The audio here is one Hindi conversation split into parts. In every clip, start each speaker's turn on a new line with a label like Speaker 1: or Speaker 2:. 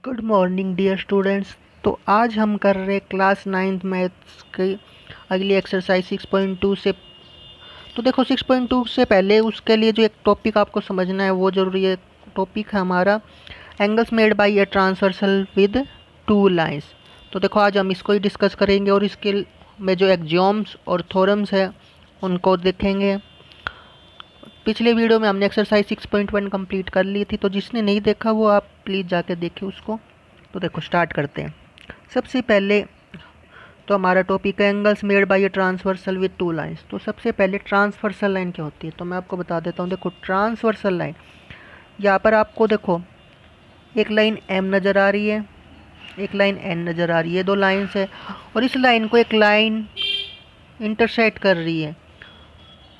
Speaker 1: Good morning dear students. तो आज हम कर रहे क्लास 9th मैथ्स की अगली एक्सरसाइज 6.2 से। तो देखो 6.2 से पहले उसके लिए जो एक टॉपिक आपको समझना है वो ज़रूरी है। टॉपिक है हमारा angles made by a transversal with two lines. तो देखो आज हम इसको ही डिस्कस करेंगे और इसके में जो एक्जियोम्स और थ्योरम्स है उनको देखेंगे। पिछले वीडियो में हमने एक्सरसाइज 6.1 कंप्लीट कर ली थी, तो जिसने नहीं देखा वो आप प्लीज़ जाके देखें उसको। तो देखो स्टार्ट करते हैं। सबसे पहले तो हमारा टॉपिक है angles made by a transversal with two lines. तो सबसे पहले ट्रांसवर्सल लाइन क्या होती है तो मैं आपको बता देता हूँ। देखो ट्रांसवर्सल लाइन, यहाँ पर आपको देखो एक लाइन एम नज़र आ रही है, एक लाइन एन नज़र आ रही है, दो लाइन्स है और इस लाइन को एक लाइन इंटरसेक्ट कर रही है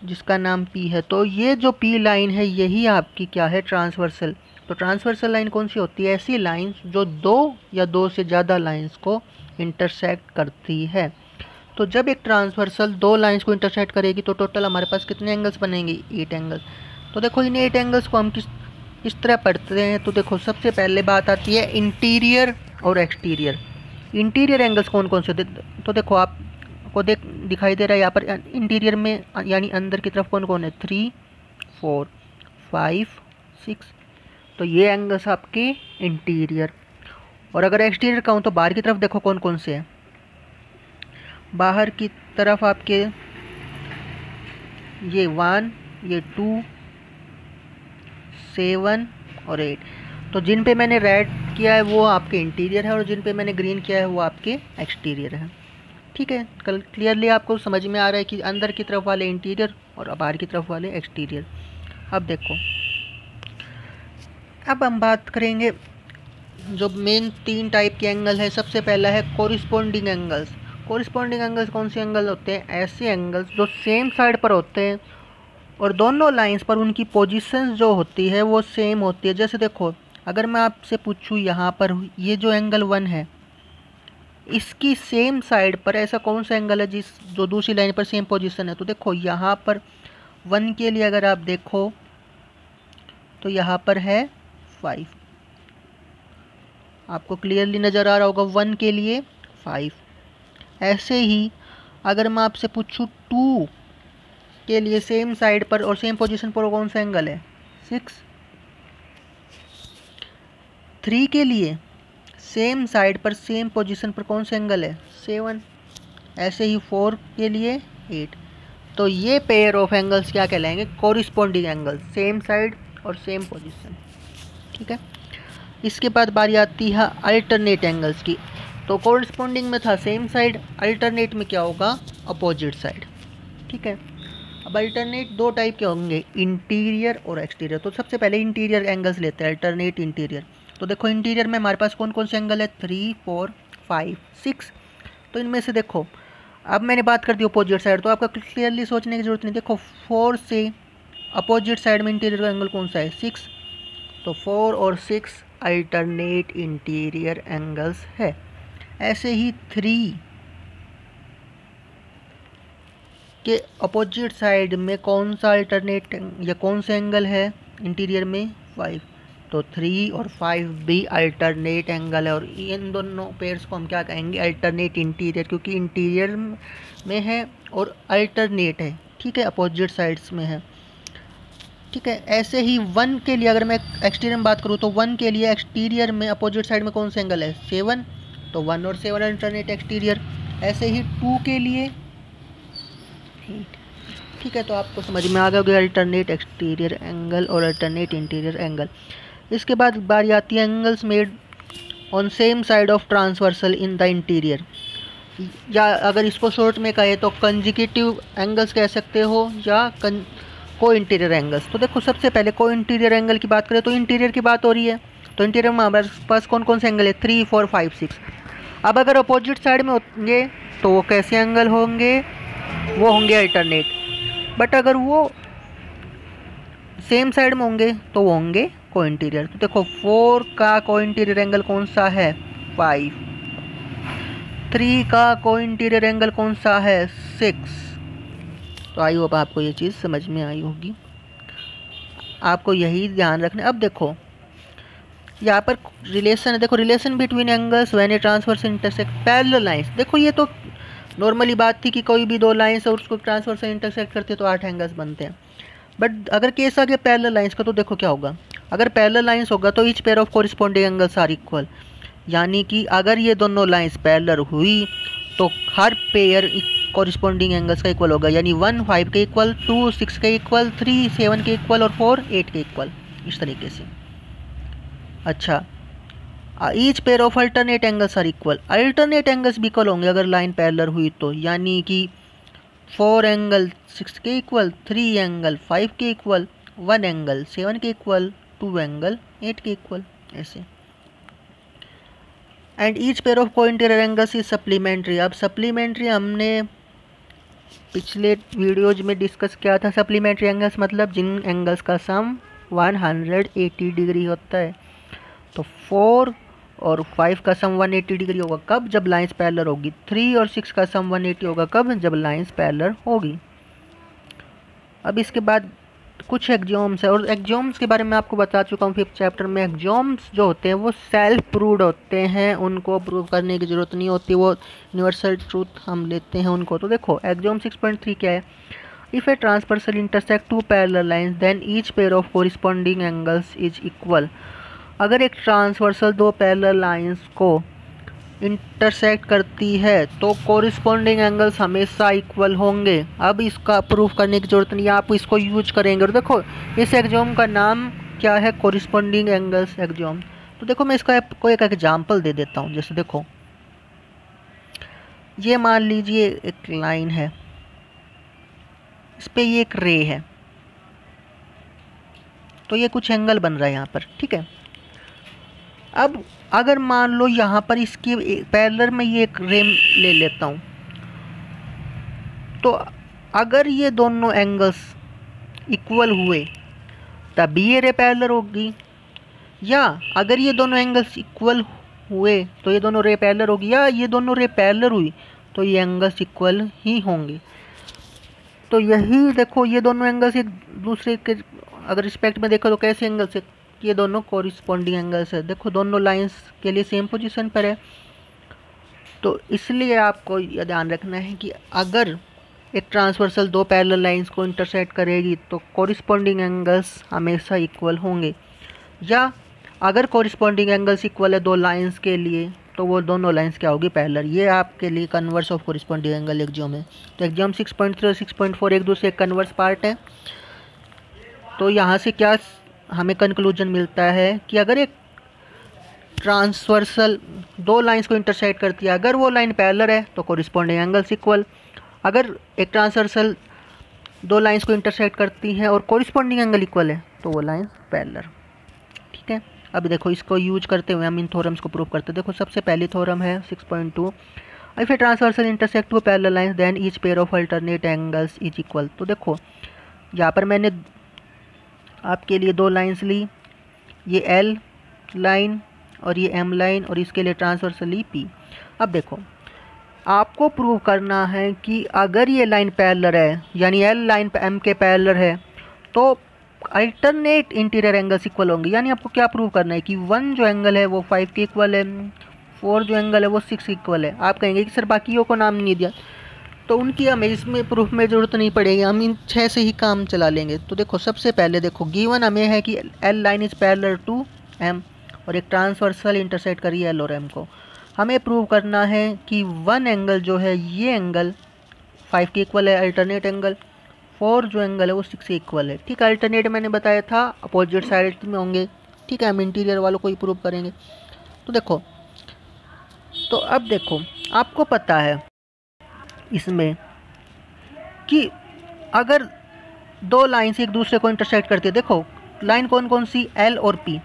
Speaker 1: जिसका नाम पी है। तो ये जो पी लाइन है यही आपकी क्या है, ट्रांसवर्सल। तो ट्रांसवर्सल लाइन कौन सी होती है, ऐसी लाइंस जो दो या दो से ज़्यादा लाइंस को इंटरसेक्ट करती है। तो जब एक ट्रांसवर्सल दो लाइंस को इंटरसेक्ट करेगी तो टोटल हमारे पास कितने एंगल्स बनेंगे, 8 एंगल्स। तो देखो इन 8 एंगल्स को हम किस तरह पढ़ते हैं। तो देखो सबसे पहले बात आती है इंटीरियर और एक्सटीरियर। इंटीरियर एंगल्स कौन कौन से तो देखो आपको दिखाई दे रहा है यहाँ पर इंटीरियर में यानी अंदर की तरफ कौन कौन है, 3 4 5 6। तो ये एंगल्स आपके इंटीरियर। और अगर एक्सटीरियर कहूँ तो बाहर की तरफ देखो कौन कौन से हैं। बाहर की तरफ आपके ये 1, ये 2, 7 और 8। तो जिन पे मैंने रेड किया है वो आपके इंटीरियर है और जिन पे मैंने ग्रीन किया है वो आपके एक्सटीरियर है। ठीक है, कल क्लियरली आपको समझ में आ रहा है कि अंदर की तरफ वाले इंटीरियर और बाहर की तरफ वाले एक्सटीरियर। अब देखो, अब हम बात करेंगे जो मेन 3 टाइप के एंगल है। सबसे पहला है कोरिस्पोंडिंग एंगल्स। कोरिस्पोंडिंग एंगल्स कौन से एंगल होते हैं, ऐसे एंगल्स जो सेम साइड पर होते हैं और दोनों लाइंस पर उनकी पोजीशंस जो होती है वो सेम होती है। जैसे देखो अगर मैं आपसे पूछूं यहाँ पर ये जो एंगल 1 है इसकी सेम साइड पर ऐसा कौन सा एंगल है जो दूसरी लाइन पर सेम पोजीशन है। तो देखो यहाँ पर 1 के लिए अगर आप देखो तो यहाँ पर है 5, आपको क्लियरली नज़र आ रहा होगा 1 के लिए 5। ऐसे ही अगर मैं आपसे पूछूं 2 के लिए सेम साइड पर और सेम पोजीशन पर कौन सा एंगल है, 6। 3 के लिए सेम साइड पर सेम पोजीशन पर कौन सा एंगल है, 7। ऐसे ही 4 के लिए 8। तो ये पेयर ऑफ एंगल्स क्या कहलाएंगे, कोरिस्पोंडिंग एंगल, सेम साइड और सेम पोजीशन। ठीक है, इसके बाद बारी आती है अल्टरनेट एंगल्स की। तो कोरिस्पोंडिंग में था सेम साइड, अल्टरनेट में क्या होगा, अपोजिट साइड। ठीक है, अब अल्टरनेट 2 टाइप के होंगे, इंटीरियर और एक्सटीरियर। तो सबसे पहले इंटीरियर एंगल्स लेते हैं, अल्टरनेट इंटीरियर। तो देखो इंटीरियर में हमारे पास कौन कौन से एंगल है, 3 4 5 6। तो इनमें से देखो अब मैंने बात कर दी अपोजिट साइड, तो आपका क्लियरली सोचने की जरूरत नहीं। देखो 4 से अपोजिट साइड में इंटीरियर का एंगल कौन सा है, 6। तो 4 और 6 अल्टरनेट इंटीरियर एंगल्स है। ऐसे ही 3 के अपोजिट साइड में कौन सा अल्टरनेट या कौन सा एंगल है इंटीरियर में, 5। तो 3 और 5 भी अल्टरनेट एंगल है और इन दोनों पेयर्स को हम क्या कहेंगे, अल्टरनेट इंटीरियर, क्योंकि इंटीरियर में है और अल्टरनेट है। ठीक है, अपोजिट साइड्स में है। ठीक है, ऐसे ही 1 के लिए अगर मैं एक्सटीरियर में बात करूँ तो 1 के लिए एक्सटीरियर में अपोजिट साइड में कौन सा एंगल है, 7। तो 1 और 7 अल्टरनेट एक्सटीरियर। ऐसे ही 2 के लिए 8। ठीक है, तो आपको समझ में आ गया अल्टरनेट एक्सटीरियर एंगल और अल्टरनेट इंटीरियर एंगल। इसके बाद बारी आती है angles made on same side of transversal in the interior, या अगर इसको शॉर्ट में कहे तो कंजिक्यूटिव एंगल्स कह सकते हो या को इंटीरियर एंगल्स। तो देखो सबसे पहले को इंटीरियर एंगल की बात करें तो इंटीरियर की बात हो रही है। तो इंटीरियर में हमारे पास कौन कौन से एंगल है, 3 4 5 6। अब अगर अपोजिट साइड में होंगे तो वो कैसे एंगल होंगे, वो होंगे अल्टरनेट। बट अगर वो सेम साइड में होंगे तो वो होंगे को इंटीरियर। तो देखो 4 का को इंटीरियर एंगल कौन सा है, 5। 3 का को इंटीरियर एंगल कौन सा है, 6। तो आई होप आपको ये चीज़ समझ में आई होगी, आपको यही ध्यान रखना। अब देखो यहाँ पर रिलेशन है, देखो relation between angles when A transverse intersect parallel lines. देखो ये तो नॉर्मली बात थी कि कोई भी दो लाइंस और उसको ट्रांसवर्स से इंटरसेक्ट करते हैं तो 8 एंगल्स बनते हैं। बट अगर केस आ गया पैरेलल लाइंस का, तो देखो क्या होगा। अगर पैरेलल लाइंस होगा तो each pair of corresponding angles are equal, यानी कि अगर ये दोनों लाइंस पैरेलल हुई तो हर पेयर कोरिस्पोंडिंग एंगल्स का इक्वल होगा, यानी 1 5 के इक्वल, 2 6 के इक्वल, 3 7 के इक्वल और 4 8 के इक्वल, इस तरीके से। अच्छा, each pair of alternate angles are equal, alternate angles भी इक्वल होंगे अगर लाइन पैरेलल हुई तो, यानी कि 4 एंगल 6 के इक्वल, 3 एंगल 5 के इक्वल, 1 एंगल 7 के इक्वल, 2 एंगल 8 के इक्वल, ऐसे। And each pair of cointerior angles is supplementary. अब सप्लीमेंट्री हमने पिछले वीडियोज में डिस्कस किया था। सप्लीमेंट्री एंगल्स मतलब जिन एंगल्स का सम 180 डिग्री होता है। तो 4 और 5 का सम 180 डिग्री होगा कब? जब लाइंस पैरेलल होगी। 3 और 6 का सम 180 होगा कब? जब लाइंस पैरेलल होगी। अब इसके बाद कुछ एक्सियोम्स है, और एक्सियोम्स के बारे में आपको बता चुका हूँ 5th चैप्टर में। एक्सियोम्स जो होते हैं वो सेल्फ प्रूव्ड होते हैं, उनको प्रूव करने की ज़रूरत नहीं होती, वो यूनिवर्सल ट्रूथ हम लेते हैं उनको। तो देखो एक्सियोम 6.3 क्या है? If a transversal intersect two parallel lines then each pair of corresponding angles is equal. अगर एक ट्रांसवर्सल दो पैरेलल लाइंस को इंटरसेक्ट करती है तो कोरिस्पोंडिंग एंगल्स हमेशा इक्वल होंगे। अब इसका प्रूफ करने की ज़रूरत नहीं है, आप इसको यूज करेंगे। और देखो इस एक्सियोम का नाम क्या है? कोरिस्पोंडिंग एंगल्स एक्सियोम। तो देखो मैं इसका कोई एक एग्जांपल दे देता हूँ। जैसे देखो ये मान लीजिए एक लाइन है, इस पर ये एक रे है, तो ये कुछ एंगल बन रहा है यहाँ पर, ठीक है। अब अगर मान लो यहाँ पर इसके पैरेलल में ये एक रे ले लेता हूँ, तो अगर ये दोनों एंगल्स इक्वल हुए तभी ये रे पैरेलल होगी, या अगर ये दोनों एंगल्स इक्वल हुए तो ये दोनों रे पैरेलल होगी, या ये दोनों रे पैरेलल हुई तो ये एंगल्स इक्वल ही होंगे। तो यही देखो ये दोनों एंगल्स एक दूसरे के अगर रिस्पेक्ट में देखो तो कैसे एंगल्स है? ये दोनों कोरिस्पोंडिंग एंगल्स है। देखो दोनों लाइंस के लिए सेम पोजीशन पर है। तो इसलिए आपको यह ध्यान रखना है कि अगर एक ट्रांसवर्सल दो पैरेलल लाइंस को इंटरसेक्ट करेगी तो कोरिस्पोंडिंग एंगल्स हमेशा इक्वल होंगे, या अगर कोरिस्पोंडिंग एंगल्स इक्वल है दो लाइंस के लिए तो वो दोनों लाइंस क्या होगी? पैरेलल। ये आपके लिए कन्वर्स ऑफ कोरिस्पोंडिंग एंगल एक्सियोम है। तो एक्सियोम 6.3 और 6.4 एक दूसरे कन्वर्स पार्ट है। तो यहाँ से क्या हमें कंक्लूजन मिलता है कि अगर एक ट्रांसवर्सल दो लाइंस को इंटरसेक्ट करती है, अगर वो लाइन पैरेलल है तो कोरिस्पोंडिंग एंगल्स इक्वल। अगर एक ट्रांसवर्सल दो लाइंस को इंटरसेक्ट करती हैं और कोरिस्पोंडिंग एंगल इक्वल है तो वो लाइंस पैरेलल, ठीक है। अब देखो इसको यूज करते हुए हम इन थ्योरम्स को प्रूव करते हैं। देखो सबसे पहली थ्योरम है 6.2, if a transversal intersect two parallel lines then each pair of alternate angles is equal. तो देखो यहाँ पर मैंने आपके लिए दो लाइंस ली, ये एल लाइन और ये एम लाइन, और इसके लिए ट्रांसवर्सल ली पी। अब देखो आपको प्रूव करना है कि अगर ये लाइन पैरेलल है, यानी एल लाइन एम के पैरेलल है, तो अल्टरनेट इंटीरियर एंगल्स इक्वल होंगे। यानी आपको क्या प्रूव करना है कि 1 जो एंगल है वो 5 के इक्वल है, 4 जो एंगल है वो 6 इक्वल है। आप कहेंगे कि सर बाकियों को नाम नहीं दिया, तो उनकी हमें इसमें प्रूफ में ज़रूरत नहीं पड़ेगी, हम इन 6 से ही काम चला लेंगे। तो देखो सबसे पहले देखो गिवन हमें है कि L line is parallel to M और एक ट्रांसवर्सल इंटरसेक्ट करिए एल और एम को। हमें प्रूव करना है कि 1 एंगल जो है ये एंगल 5 के इक्वल है अल्टरनेट एंगल, 4 जो एंगल है वो 6 के इक्वल है, ठीक है। अल्टरनेट मैंने बताया था अपोजिट साइड में होंगे, ठीक है। हम इंटीरियर वालों को ही प्रूव करेंगे। तो देखो, तो अब देखो आपको पता है इसमें कि अगर दो लाइंस एक दूसरे को इंटरसेक्ट करती है, देखो लाइन कौन कौन सी? एल और पी।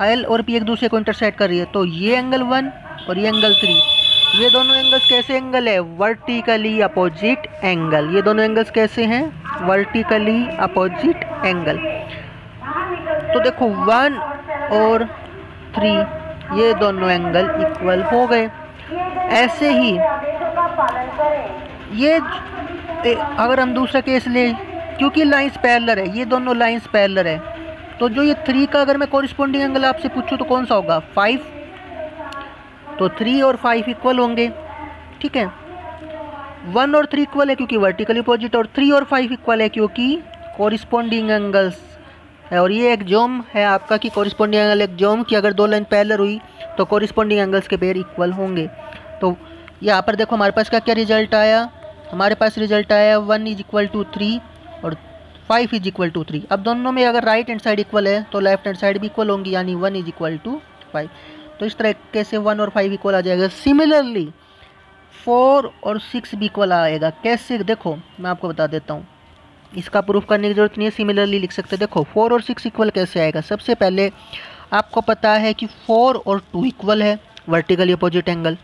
Speaker 1: एल और पी एक दूसरे को इंटरसेक्ट कर रही है, तो ये एंगल 1 और ये एंगल 3, ये दोनों एंगल्स कैसे एंगल है? Vertically opposite angle. ये दोनों एंगल्स कैसे हैं? Vertically opposite angle. तो देखो 1 और 3 ये दोनों एंगल इक्वल हो गए। ऐसे ही ये अगर हम दूसरा केस ले, क्योंकि लाइंस पैरेलल है, ये दोनों लाइंस पैरेलल है, तो जो ये 3 का अगर मैं कॉरिस्पॉन्डिंग एंगल आपसे पूछूँ तो कौन सा होगा, 5। तो 3 और 5 इक्वल होंगे, ठीक है। 1 और 3 इक्वल है क्योंकि वर्टिकली अपोजिट, और 3 और 5 इक्वल है क्योंकि कॉरिस्पॉन्डिंग एंगल्स है। और ये एक्सोम है आपका कि कॉरिस्पॉन्डिंग एंगल एक्सोम की अगर दो लाइन पैरेलल हुई तो कॉरिस्पॉन्डिंग एंगल्स के पेयर इक्वल होंगे। तो यहाँ पर देखो हमारे पास क्या क्या रिजल्ट आया, हमारे पास रिजल्ट आया 1 इज इक्वल टू 3 और 5 इज इक्वल टू 3। अब दोनों में अगर राइट हैंड साइड इक्वल है तो लेफ्ट हैंड साइड भी इक्वल होंगी, यानी 1 इज इक्वल टू 5। तो इस तरीके से 1 और 5 इक्वल आ जाएगा। सिमिलरली 4 और 6 भी इक्वल आएगा। कैसे, देखो मैं आपको बता देता हूँ, इसका प्रूफ करने की जरूरत नहीं है, सिमिलरली लिख सकते हैं। देखो 4 और 6 इक्वल कैसे आएगा। सबसे पहले आपको पता है कि 4 और 2 इक्वल है, वर्टिकली अपोजिट एंगल।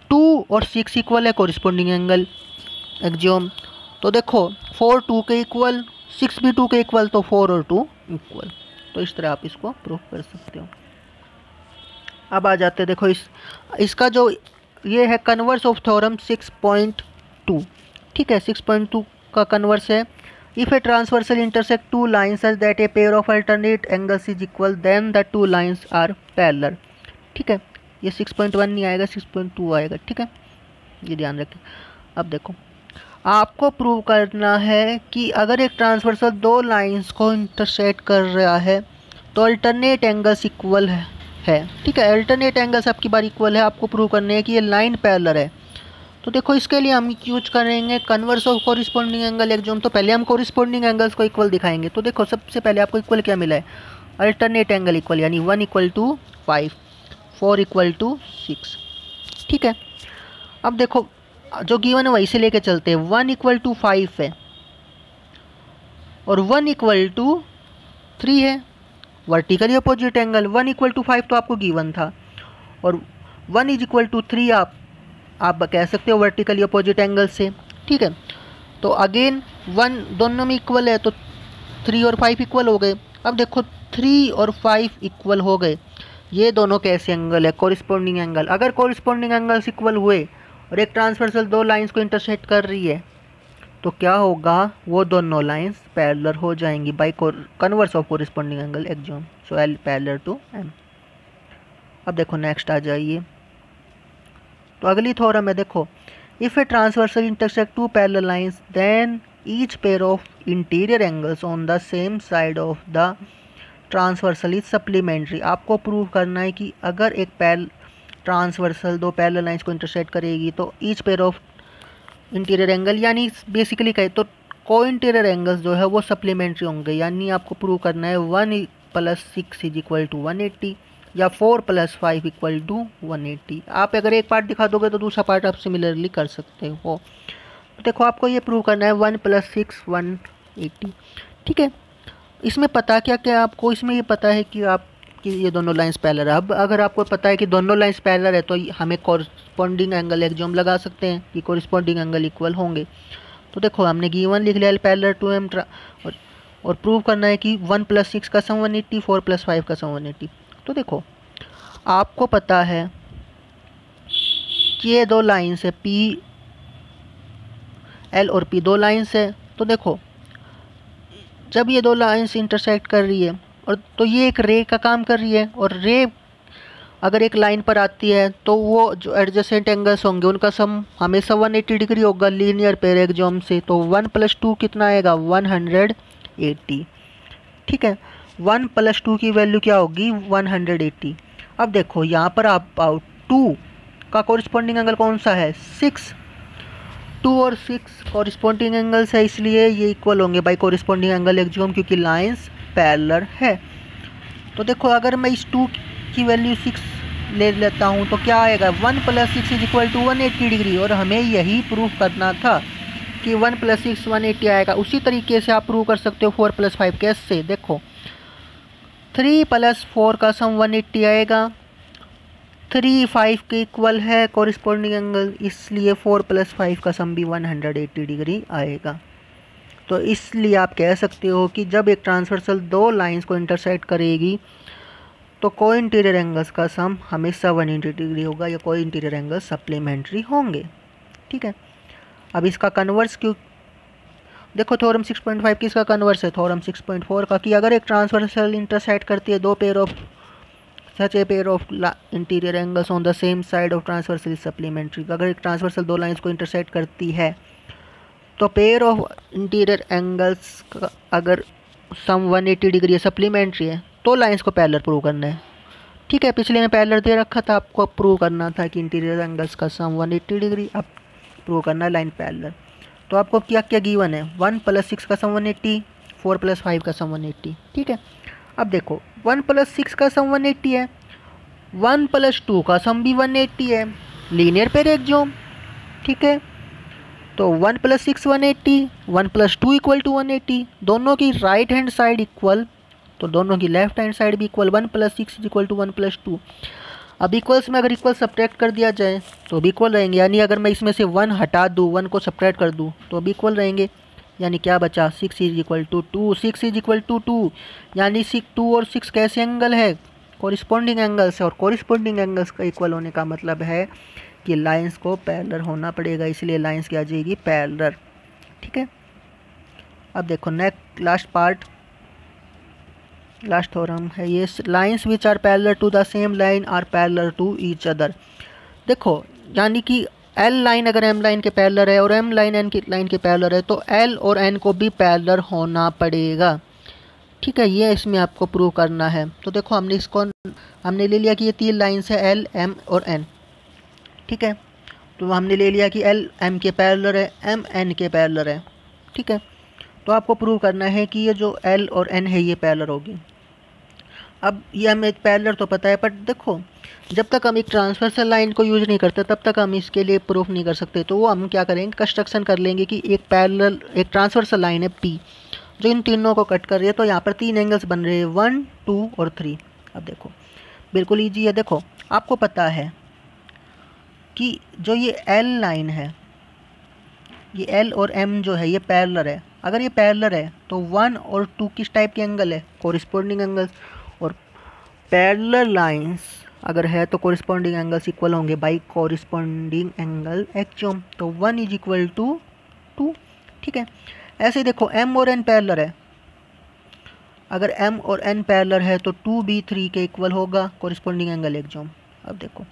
Speaker 1: 2 और 6 इक्वल है, कॉरिस्पॉन्डिंग एंगल एक्सोम। तो देखो 4 2 के इक्वल, 6 भी 2 के इक्वल, तो 4 और 2 इक्वल। तो इस तरह आप इसको प्रूफ कर सकते हो। अब आ जाते हैं, देखो इसका जो ये है कन्वर्स ऑफ थ्योरम 6.2, ठीक है। 6.2 का कन्वर्स है, if a transversal intersect two lines such that a pair of alternate angles is equal then the two lines are parallel, ठीक है। ये 6.1 नहीं आएगा, 6.2 आएगा, ठीक है, ये ध्यान रखें। अब देखो आपको प्रूव करना है कि अगर एक ट्रांसवर्सल दो लाइन्स को इंटरसेक्ट कर रहा है तो अल्टरनेट एंगल्स इक्वल है, ठीक है। अल्टरनेट एंगल्स आपकी बार इक्वल है, आपको प्रूव करने है कि ये लाइन पैरेलल है। तो देखो इसके लिए हम यूज करेंगे converse of corresponding angle exome. तो पहले हम कॉरिस्पॉन्डिंग एंगल्स को इक्वल दिखाएंगे। तो देखो सबसे पहले आपको इक्वल क्या मिला है, अल्टरनेट एंगल इक्वल, यानी 1 इक्वल टू 5, 4 इक्वल टू 6, ठीक है। अब देखो जो गिवन है वही से लेके चलते हैं। 1 इक्वल टू 5 है और 1 इक्वल टू 3 है, vertically opposite angle. 1 equal to 5 तो आपको गिवन था, और 1 इज इक्वल टू 3 आप कह सकते हो वर्टिकली अपोजिट एंगल से, ठीक है। तो अगेन 1 दोनों में इक्वल है, तो 3 और 5 इक्वल हो गए। अब देखो 3 और 5 इक्वल हो गए, ये दोनों कैसे एंगल है, कॉरिस्पॉन्डिंग एंगल। अगर कॉरिस्पॉन्डिंग एंगल्स इक्वल हुए और एक ट्रांसवर्सल दो लाइंस को इंटरसेक्ट कर रही है तो क्या होगा, वो दोनों लाइंस पैरेलल हो जाएंगी by converse of corresponding angle axiom. So L parallel to M. अब देखो नेक्स्ट आ जाइए, तो अगली थ्योरम है, देखो if a transversal intersect two parallel lines then each pair of interior angles on the same side of the transversal is supplementary. आपको प्रूव करना है कि अगर एक ट्रांसवर्सल दो पैरेलल लाइंस को इंटरसेक्ट करेगी तो each pair of interior angle, यानी बेसिकली कहे तो को इंटीरियर एंगल्स जो है वो सप्लीमेंट्री होंगे। यानी आपको प्रूव करना है 1 + 6 इज इक्वल टू 180 या 4 + 5 इक्वल टू 180। आप अगर एक पार्ट दिखा दोगे तो दूसरा पार्ट आप सिमिलरली कर सकते हो। तो देखो आपको ये प्रूव करना है 1 + 6 180, ठीक है। इसमें पता क्या क्या आपको, इसमें ये पता है कि ये दोनों लाइंस पैरेलल है। अब अगर आपको पता है कि दोनों लाइंस पैरेलल है तो हमें कॉरस्पॉन्डिंग एंगल एक्सोम लगा सकते हैं कि कॉरस्पॉन्डिंग एंगल इक्वल होंगे। तो देखो हमने गिवन लिख लिया पैरेलल टू एम, और प्रूव करना है कि 1 + 6 का सम 180, 4 + 5 का सम 180। तो देखो आपको पता है कि ये दो लाइंस है, पी एल और पी दो लाइंस है। तो देखो जब ये दो लाइंस इंटरसेक्ट कर रही है और तो ये एक रे का काम कर रही है, और रे अगर एक लाइन पर आती है तो वो जो एडजेसेंट एंगल्स होंगे उनका सम हमेशा 180 डिग्री होगा लीनियर पेयर एक्सोम से। तो 1 + 2 कितना आएगा, 180, ठीक है। 1 + 2 की वैल्यू क्या होगी, 180। अब देखो यहाँ पर आप 2 का कॉरस्पॉन्डिंग एंगल कौन सा है, 6। 2 और 6 कॉरस्पॉन्डिंग एंगल्स है, इसलिए ये इक्वल होंगे बाय कॉरस्पॉन्डिंग एंगल एक्सोम, क्योंकि लाइंस पैरेलल है। तो देखो अगर मैं इस 2 की वैल्यू 6 ले लेता हूँ तो क्या आएगा, 1 + 6 इज इक्वल टू 180 डिग्री। और हमें यही प्रूफ करना था कि 1 + 6 180 आएगा। उसी तरीके से आप प्रूव कर सकते हो 4 + 5 कैसे, देखो 3 + 4 का सम 180 आएगा। 3 5 के इक्वल है कॉरस्पॉन्डिंग एंगल, इसलिए 4 + 5 का सम भी 180 डिग्री आएगा। तो इसलिए आप कह सकते हो कि जब एक ट्रांसवर्सल दो लाइंस को इंटरसेक्ट करेगी तो को इंटीरियर एंगल्स का सम हमेशा 180 डिग्री होगा, या को इंटीरियर एंगल्स सप्लीमेंट्री होंगे, ठीक है। अब इसका कन्वर्स क्यों देखो थ्योरम 6.5 किसका कन्वर्स है, थ्योरम 6.4 का, कि अगर एक ट्रांसवर्सल इंटरसेक्ट करती है दो pair of such A pair of interior angles on the same side of transversal is supplementary. अगर एक ट्रांसवर्सल दो लाइंस को इंटरसेक्ट करती है तो पेयर ऑफ इंटीरियर एंगल्स अगर सम 180 डिग्री है, सप्लीमेंट्री है, तो लाइंस को पैरेलल प्रूव करना है। ठीक है, पिछले में पैरेलल दे रखा था, आपको प्रूव करना था कि इंटीरियर एंगल्स का सम 180 डिग्री, अब प्रूव करना है लाइन पैरेलल। तो आपको क्या क्या गिवन है, 1 + 6 का सम 180, 4 + 5 का सम 180। ठीक है, अब देखो 1 + 6 का सम 180 है, 1 + 2 का सम भी 180 है, लीनियर पेयर एक्सियोम। ठीक है, तो 1 + 6 180, 1 + 2 = 180, दोनों की राइट हैंड साइड इक्वल, तो दोनों की लेफ्ट हैंड साइड भी इक्वल, 1 + 6 = 1 + 2। अब इक्वल्स में अगर इक्वल सब्ट्रैक्ट कर दिया जाए तो भी इक्वल रहेंगे, यानी अगर मैं इसमें से 1 हटा दूँ, 1 को सब्ट्रैक्ट कर दूँ तो भी इक्वल रहेंगे, यानी क्या बचा, 6 = 2, 6 = 2, यानी 2 और 6 कैसे एंगल है, कॉरिस्पॉन्डिंग एंगल्स है, और कॉरिस्पॉन्डिंग एंगल्स का इक्वल होने का मतलब है कि लाइंस को पैरेलल होना पड़ेगा, इसलिए लाइंस क्या आ जाएगी, पैरेलल। ठीक है, अब देखो next last part, last theorem है ये, lines which are parallel to the same line are parallel to each other. देखो यानी कि एल लाइन अगर एम लाइन के पैरेलल है और एम लाइन एन की लाइन के पैरेलल है तो एल और एन को भी पैरेलल होना पड़ेगा। ठीक है, ये इसमें आपको प्रूव करना है। तो देखो हमने ले लिया कि ये 3 लाइंस है, एल एम और एन। ठीक है, तो हमने ले लिया कि एल एम के पैरेलल है, एम एन के पैरेलल है। ठीक है, तो आपको प्रूव करना है कि ये जो एल और एन है ये पैरेलल होगी। अब ये हमें पैरेलल तो पता है, पर देखो जब तक हम एक ट्रांसवर्सल लाइन को यूज़ नहीं करते तब तक हम इसके लिए प्रूफ नहीं कर सकते। तो वो हम क्या करेंगे, कंस्ट्रक्शन कर लेंगे कि एक पैरेलल एक ट्रांसवर्सल लाइन है पी जो इन तीनों को कट कर रही है, तो यहाँ पर 3 एंगल्स बन रहे हैं, 1 2 और 3। अब देखो बिल्कुल ईजी है, देखो आपको पता है कि जो ये एल लाइन है, ये एल और एम जो है ये पैरेलल है। अगर ये पैरेलल है तो 1 और 2 किस टाइप के एंगल है, कॉरिस्पॉन्डिंग एंगल्स, और पैरेलल लाइंस अगर है तो कॉरिस्पॉन्डिंग एंगल्स इक्वल होंगे बाई कॉरिस्पॉन्डिंग एंगल एक्सियोम, तो 1 = 2। ठीक है, ऐसे ही देखो m और n पैरेलल है, अगर m और n पैरेलल है तो 2 भी 3 के इक्वल होगा, कॉरिस्पॉन्डिंग एंगल एक्सियोम। अब देखो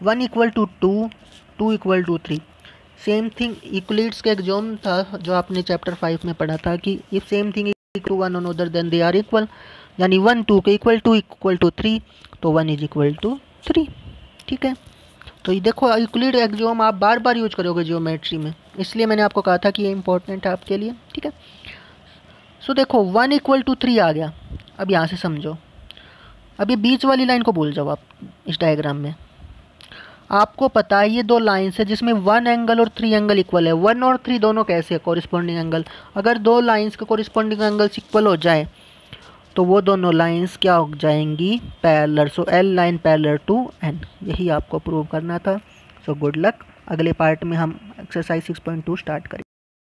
Speaker 1: 1 = 2, 2 = 3। सेम थिंग यूक्लिड्स के एक्सियोम था जो आपने चैप्टर 5 में पढ़ा था कि if same thing equal to 1 on other then they are equal, यानी 1 2 के इक्वल टू 3, तो 1 = 3। ठीक है, तो ये देखो यूक्लिड एक्सियोम आप बार बार यूज करोगे ज्योमेट्री में, इसलिए मैंने आपको कहा था कि ये इंपॉर्टेंट है आपके लिए। ठीक है, सो देखो 1 = 3 आ गया। अब यहाँ से समझो, अब ये बीच वाली लाइन को भूल जाओ आप, इस डायग्राम में आपको पता है ये 2 लाइन्स है जिसमें 1 एंगल और 3 एंगल इक्वल है। 1 और 3 दोनों कैसे है, कॉरिस्पॉन्डिंग एंगल। अगर 2 लाइन्स के कॉरिस्पॉन्डिंग एंगल्स इक्वल हो जाए तो वो दोनों लाइंस क्या हो जाएंगी, parallel. So L line parallel to N, यही आपको प्रूव करना था। सो गुड लक, अगले पार्ट में हम एक्सरसाइज 6.2 स्टार्ट करेंगे।